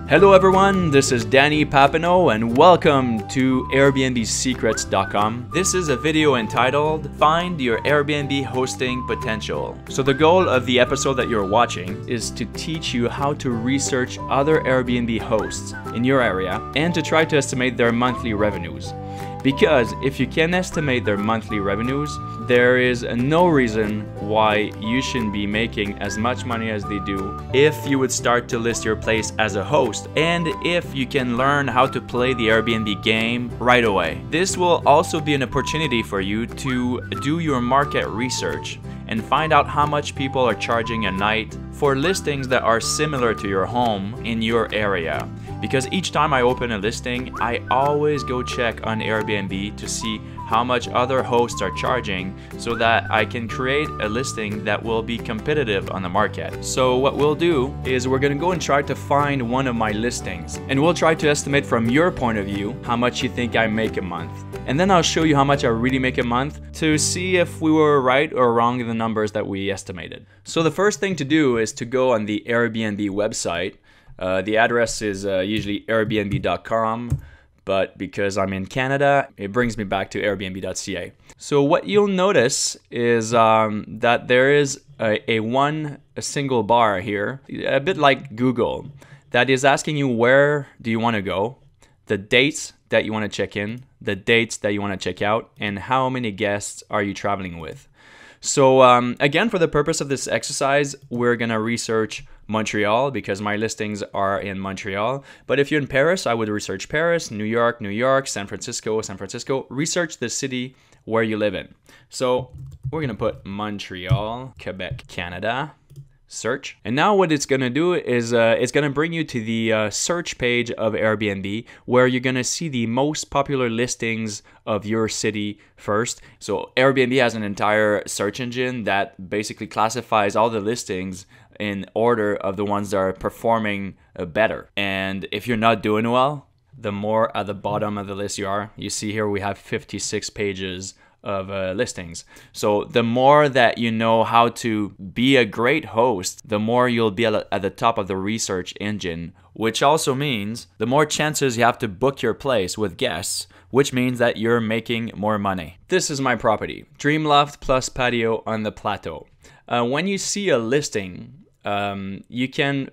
Hello everyone, this is Dany Papineau and welcome to AirbnbSecrets.com. This is a video entitled Find Your Airbnb Hosting Potential. So the goal of the episode that you're watching is to teach you how to research other Airbnb hosts in your area and to try to estimate their monthly revenues. Because if you can estimate their monthly revenues, there is no reason why you shouldn't be making as much money as they do if you would start to list your place as a host and if you can learn how to play the Airbnb game right away. This will also be an opportunity for you to do your market research and find out how much people are charging a night for listings that are similar to your home in your area. Because each time I open a listing, I always go check on Airbnb to see how much other hosts are charging so that I can create a listing that will be competitive on the market. So what we'll do is we're gonna go and try to find one of my listings and we'll try to estimate from your point of view how much you think I make a month. And then I'll show you how much I really make a month to see if we were right or wrong in the numbers that we estimated. So the first thing to do is to go on the Airbnb website. The address is usually airbnb.com, but because I'm in Canada, it brings me back to airbnb.ca. So what you'll notice is that there is a single bar here, a bit like Google, that is asking you where do you want to go, the dates that you want to check in, the dates that you want to check out, and how many guests are you traveling with. So again, for the purpose of this exercise, we're gonna research Montreal because my listings are in Montreal. But if you're in Paris, I would research Paris, New York, San Francisco. Research the city where you live in. So we're gonna put Montreal, Quebec, Canada. Search. And now what it's going to do is it's going to bring you to the search page of Airbnb where you're going to see the most popular listings of your city first. So Airbnb has an entire search engine that basically classifies all the listings in order of the ones that are performing better. And if you're not doing well, the more at the bottom of the list you are. You see here we have 56 pages of listings. So the more that you know how to be a great host, the more you'll be at the top of the research engine, which also means the more chances you have to book your place with guests, which means that you're making more money. This is my property, Dream Loft plus patio on the plateau. When you see a listing, you can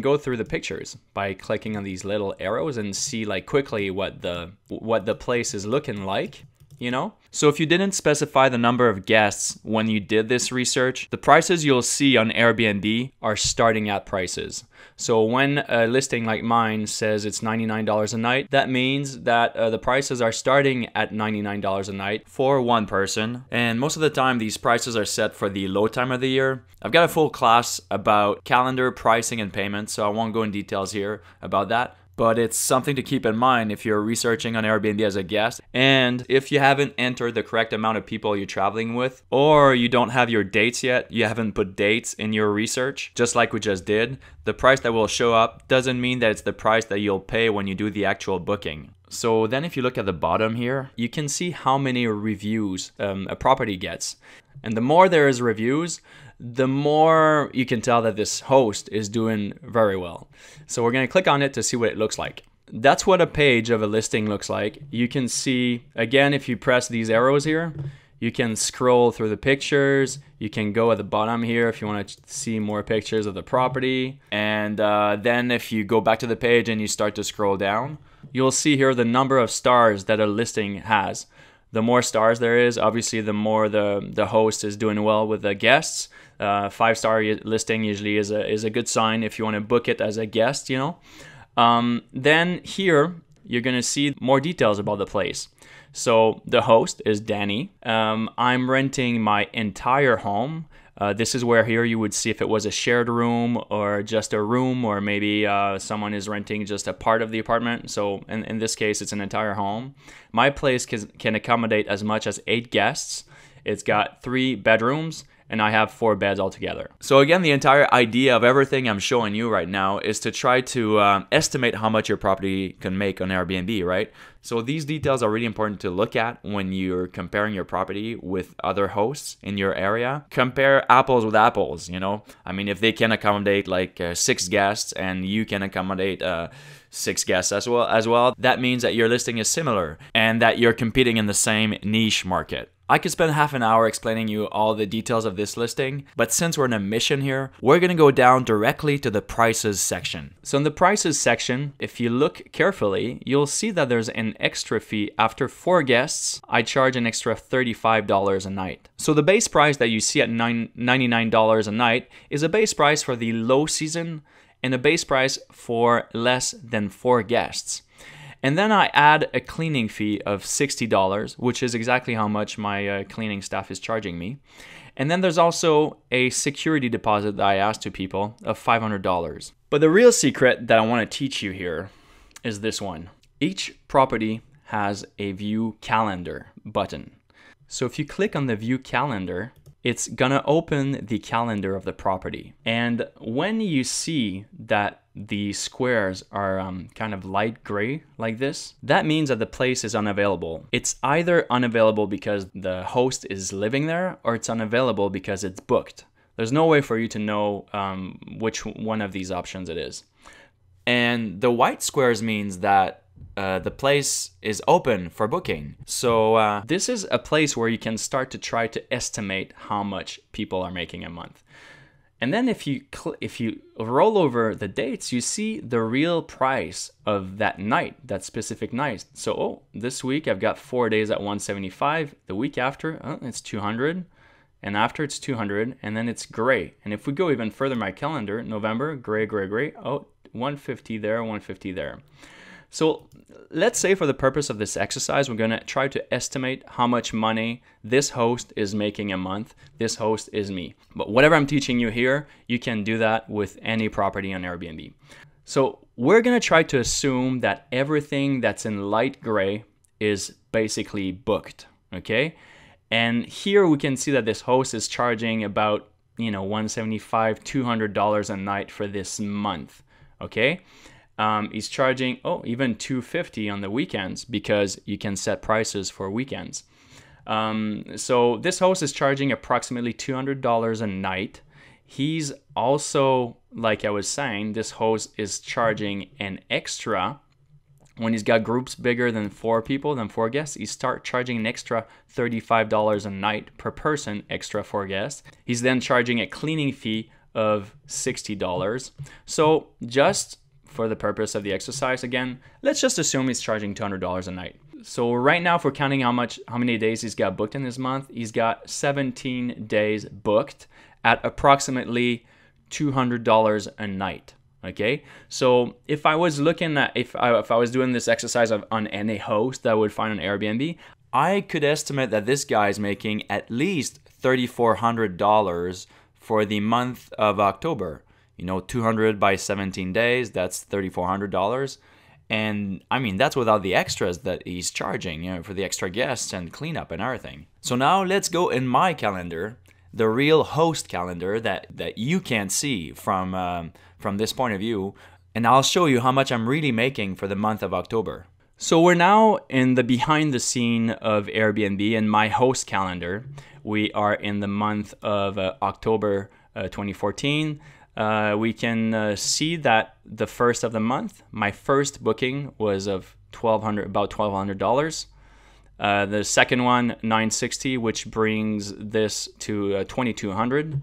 go through the pictures by clicking on these little arrows and see like quickly what the place is looking like. You know? So if you didn't specify the number of guests when you did this research, the prices you'll see on Airbnb are starting at prices. So when a listing like mine says it's $99 a night, that means that the prices are starting at $99 a night for one person. And most of the time, these prices are set for the low time of the year. I've got a full class about calendar, pricing, and payment, so I won't go in details here about that. But it's something to keep in mind if you're researching on Airbnb as a guest and if you haven't entered the correct amount of people you're traveling with, or you don't have your dates yet, you haven't put dates in your research, just like we just did, the price that will show up doesn't mean that it's the price that you'll pay when you do the actual booking. So then if you look at the bottom here, you can see how many reviews a property gets. And the more there is reviews, the more you can tell that this host is doing very well. So we're going to click on it to see what it looks like. That's what a page of a listing looks like. You can see, again, if you press these arrows here, you can scroll through the pictures. You can go at the bottom here if you want to see more pictures of the property. And then if you go back to the page and you start to scroll down, you'll see here the number of stars that a listing has. The more stars there is, obviously, the more the host is doing well with the guests. 5-star listing usually is a good sign if you want to book it as a guest, you know. Then here, you're going to see more details about the place. So the host is Dany. I'm renting my entire home. This is where here you would see if it was a shared room or just a room, or maybe someone is renting just a part of the apartment. So in this case, it's an entire home. My place can accommodate as much as 8 guests. It's got 3 bedrooms and I have 4 beds altogether. So again, the entire idea of everything I'm showing you right now is to try to estimate how much your property can make on Airbnb, right? So these details are really important to look at when you're comparing your property with other hosts in your area. Compare apples with apples, you know? I mean, if they can accommodate like 6 guests and you can accommodate 6 guests as well, that means that your listing is similar and that you're competing in the same niche market. I could spend half an hour explaining you all the details of this listing, but since we're in a mission here, we're gonna go down directly to the prices section. So in the prices section, if you look carefully, you'll see that there's an extra fee. After 4 guests, I charge an extra $35 a night. So the base price that you see at $99 a night is a base price for the low season and a base price for less than 4 guests. And then I add a cleaning fee of $60, which is exactly how much my cleaning staff is charging me. And then there's also a security deposit that I ask to people of $500. But the real secret that I want to teach you here is this one. Each property has a view calendar button. So if you click on the view calendar, it's gonna open the calendar of the property. And when you see that the squares are kind of light gray like this, that means that the place is unavailable. It's either unavailable because the host is living there, or it's unavailable because it's booked. There's no way for you to know which one of these options it is. And the white squares means that the place is open for booking. So this is a place where you can start to try to estimate how much people are making a month. And then if you roll over the dates, you see the real price of that night, that specific night. So this week I've got 4 days at 175. The week after, it's 200. And after it's 200, and then it's gray. And if we go even further in my calendar, November, gray, gray, gray. 150 there, 150 there. So let's say for the purpose of this exercise, we're gonna try to estimate how much money this host is making a month. This host is me. But whatever I'm teaching you here, you can do that with any property on Airbnb. So we're gonna try to assume that everything that's in light gray is basically booked, okay? And here we can see that this host is charging about, $175, $200 a night for this month, okay? He's charging, even $250 on the weekends because you can set prices for weekends. So this host is charging approximately $200 a night. He's also, like I was saying, this host is charging an extra. When he's got groups bigger than 4 people, than 4 guests, he starts charging an extra $35 a night per person, extra 4 guests. He's then charging a cleaning fee of $60. So just for the purpose of the exercise, again, let's just assume he's charging $200 a night. So right now, if we're counting how many days he's got booked in this month, he's got 17 days booked at approximately $200 a night. Okay, so if I was looking at, if I was doing this exercise on any host that I would find on Airbnb, I could estimate that this guy is making at least $3,400 for the month of October. 200 by 17 days, that's $3,400. And I mean, that's without the extras that he's charging, for the extra guests and cleanup and everything. So now let's go in my calendar, the real host calendar that you can't see from this point of view, and I'll show you how much I'm really making for the month of October. So we're now in the behind the scene of Airbnb in my host calendar. We are in the month of October 2014. We can see that the first of the month, my first booking was of about $1,200. The second one, $960, which brings this to $2,200.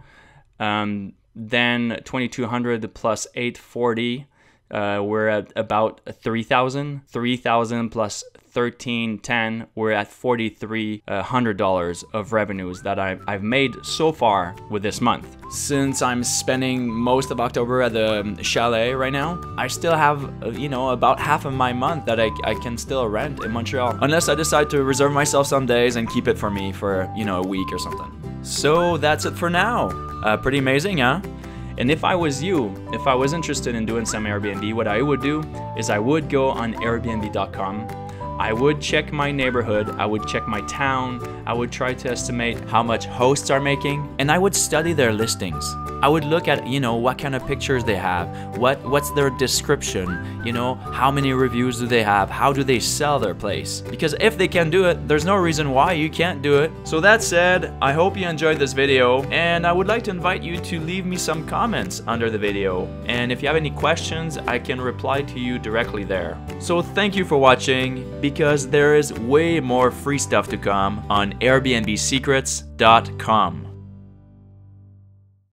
Then $2,200 plus $840, we're at about $3,000. $3,000 plus $1,310, we're at $4,300 of revenues that I've made so far with this month. Since I'm spending most of October at the chalet right now, I still have, about half of my month that I can still rent in Montreal. Unless I decide to reserve myself some days and keep it for me for, a week or something. So that's it for now. Pretty amazing, huh? And if I was you, if I was interested in doing some Airbnb, what I would do is I would go on Airbnb.com. I would check my neighborhood, I would check my town, I would try to estimate how much hosts are making, and I would study their listings. I would look at, what kind of pictures they have, what's their description, how many reviews do they have, how do they sell their place? Because if they can do it, there's no reason why you can't do it. So that said, I hope you enjoyed this video, and I would like to invite you to leave me some comments under the video. And if you have any questions, I can reply to you directly there. So thank you for watching, because there is way more free stuff to come on AirbnbSecrets.com.